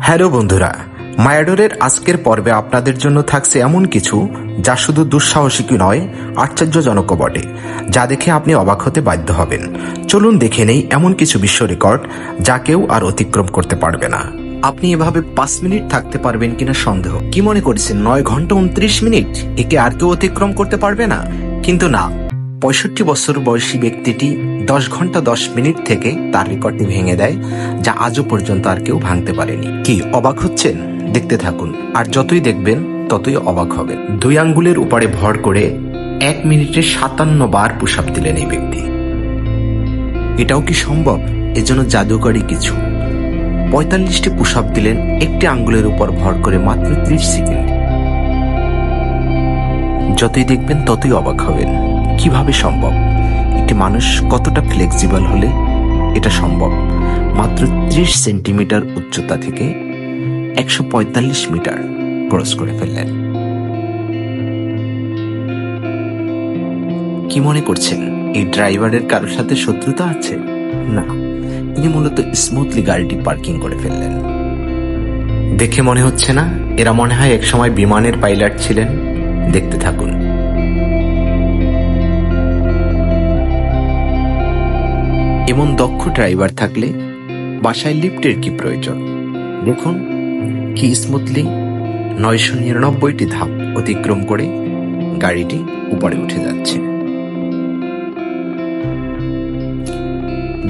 Hello বন্ধুরা, মায়াডোরের আজকের পর্বে আপনাদের জন্য থাকছে এমন কিছু যা শুধু দুঃসাহসিকই নয়, আশ্চর্যজনকও বটে, যা দেখে আপনি অবাক হতে বাধ্য হবেন। চলুন দেখে নেই এমন কিছু বিশ্ব রেকর্ড যা কেউ আর অতিক্রম করতে পারবে না। আপনি এভাবে 5 মিনিট থাকতে পারবেন কিনা সন্দেহ। কি মনে করছেন 9 ঘন্টা 29 মিনিট একে আর কেউ অতিক্রম করতে পারবে না? কিন্তু না, 65 বছর বয়সী ব্যক্তিটি 10 ঘন্টা 10 মিনিট থেকে তার রেকর্ডটি ভেঙে দেয়, যা আজও পর্যন্ত আর কেউ ভাঙতে পারেনি। কি অবাক হচ্ছেন? দেখতে থাকুন, আর যতই দেখবেন ততই অবাক হবেন। 2 আঙ্গুলের উপরে ভর করে 1 মিনিটে 57 বার পুশ আপ দিলেন এই ব্যক্তি। এটাও কি সম্ভব? এজন্য জাদুকরী কিছু। 45টি পুশ আপ দিলেন একটি আঙ্গুলের উপর ভর করে মাত্র 30 সেকেন্ড। যতই দেখবেন ততই অবাক হবেন। কিভাবে সম্ভব? একটি মানুষ কতটা ফ্লেক্সিবল হলে এটা সম্ভব? মাত্র 30 সেন্টিমিটার উচ্চতা থেকে 145 মিটার ক্রস করে ফেললেন। কি মনে করছেন এই ড্রাইভারের কারোর সাথে শত্রুতা আছে? না, তিনি মূলত স্মুথলি গাড়িটি পার্কিং করে ফেললেন। দেখে মনে হচ্ছে না এরা মনে হয় একসময় বিমানের পাইলট ছিলেন? দেখতে থাকুন। এমন দক্ষ ড্রাইভার থাকলে বাসায় লিফটের কি প্রয়োজন? দেখুন কি স্মুথলি 999টি ধাপ অতিক্রম করে গাড়িটি উপরে উঠে যাচ্ছে।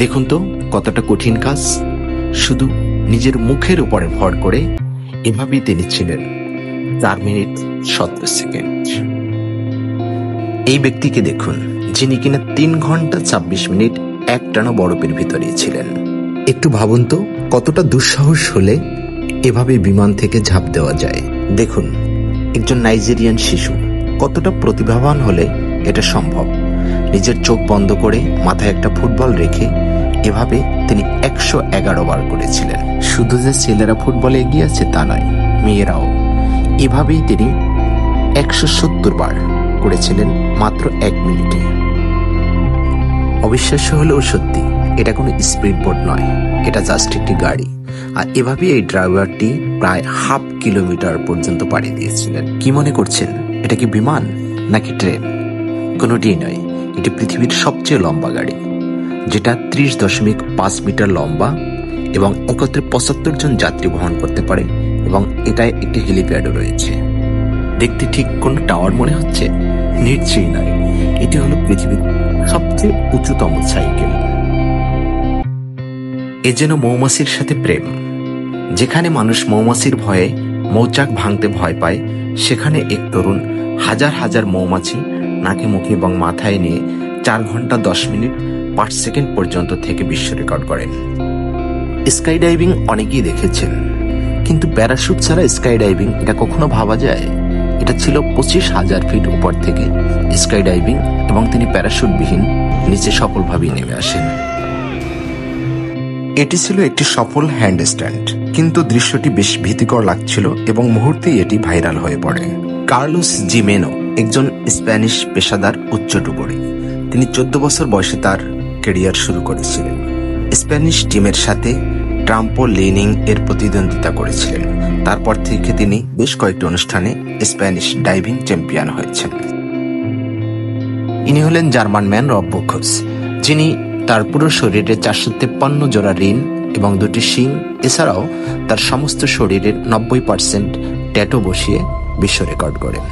দেখুন তো কতটা কঠিন কাজ। শুধু নিজের মুখের উপরে ভর করে এভাবেই তিনি ছিলেন 4 মিনিট 17 সেকেন্ড। এই ব্যক্তিকে দেখুন, যিনি কিনা 3 ঘন্টা 26 মিনিট একটানা বরফের ভিতরে ছিলেন। একটু ভাবুন তো কতটা দুঃসাহস হলে এভাবে বিমান থেকে ঝাঁপ দেওয়া যায়। দেখুন একজন নাইজেরিয়ান শিশু কতটা প্রতিভাবান হলে এটা সম্ভব। নিজের চোখ বন্ধ করে মাথায় একটা ফুটবল রেখে এভাবে তিনি 111 বার করেছিলেন। শুধু যে ছেলেরা ফুটবলে এগিয়ে আছে তা নয়, মেয়েরাও। এভাবেই তিনি 170 বার করেছিলেন মাত্র 1 মিনিটে। অবিশ্বাস্য হলেও সত্যি, এটা কোনো স্পিড বোট নয়, এটা জাস্ট একটি গাড়ি। আর এভাবে এই ড্রাইভারটি প্রায় 1/2 কিলোমিটার পর্যন্ত পাড়ি দিয়েছিলেন। কি মনে করছেন এটা কি বিমান নাকি ট্রেন? কোনোটিই নয়, এটি পৃথিবীর সবচেয়ে লম্বা গাড়ি, যেটা 30.5 মিটার লম্বা এবং একত্রে 75 জন যাত্রী বহন করতে পারে, এবং এটায় একটি হেলিপ্যাডও রয়েছে। দেখতে ঠিক কোন টাওয়ার মনে হচ্ছে? নিশ্চয়ই নয়, এটি হলো পৃথিবীর সবচেয়ে উঁচুতম সাইকেল। এ যেন মৌমাছির সাথে প্রেম। যেখানে মানুষ মৌমাছির ভয়ে মৌচাক ভাঙতে ভয় পায়, সেখানে এক তরুণ হাজার হাজার মৌমাছি নাকে মুখে এবং মাথায় নিয়ে 4 ঘন্টা 10 মিনিট 5 সেকেন্ড পর্যন্ত থেকে বিশ্ব রেকর্ড করেন। স্কাই ডাইভিং অনেকেই দেখেছেন, কিন্তু প্যারাশুট ছাড়া স্কাই ডাইভিং এটা কখনো ভাবা যায়? এটা ছিল 25,000 ফিট উপর থেকে স্কাই ডাইভিং, এবং তিনি প্যারাশুটবিহীন নিচে সফলভাবে নেমে আসেন। এটি ছিল একটি সফল হ্যান্ডস্ট্যান্ড, কিন্তু দৃশ্যটি বেশ ভীতিকর লাগছিল এবং মুহূর্তেই এটি ভাইরাল হয়ে পড়ে। কার্লোস জিমেনো একজন স্প্যানিশ পেশাদার উচ্চ ডুবুরি। তিনি 14 বছর বয়সে তার ক্যারিয়ার শুরু করেছিলেন। স্প্যানিশ টিমের সাথে ট্রাম্পোলিনিং এর প্রতিদ্বন্দ্বিতা করেছিলেন। তারপর থেকে তিনি বেশ কয়েকটি অনুষ্ঠানে স্প্যানিশ ডাইভিং চ্যাম্পিয়ন হয়েছেন। ইনি হলেন জার্মান ম্যান রব বুখস, যিনি তার পুরো শরীরে 453 জোড়া রিন এবং 2টি শিং, এছাড়াও তার সমস্ত শরীরের 90% ট্যাটু বসিয়ে বিশ্ব রেকর্ড করেন।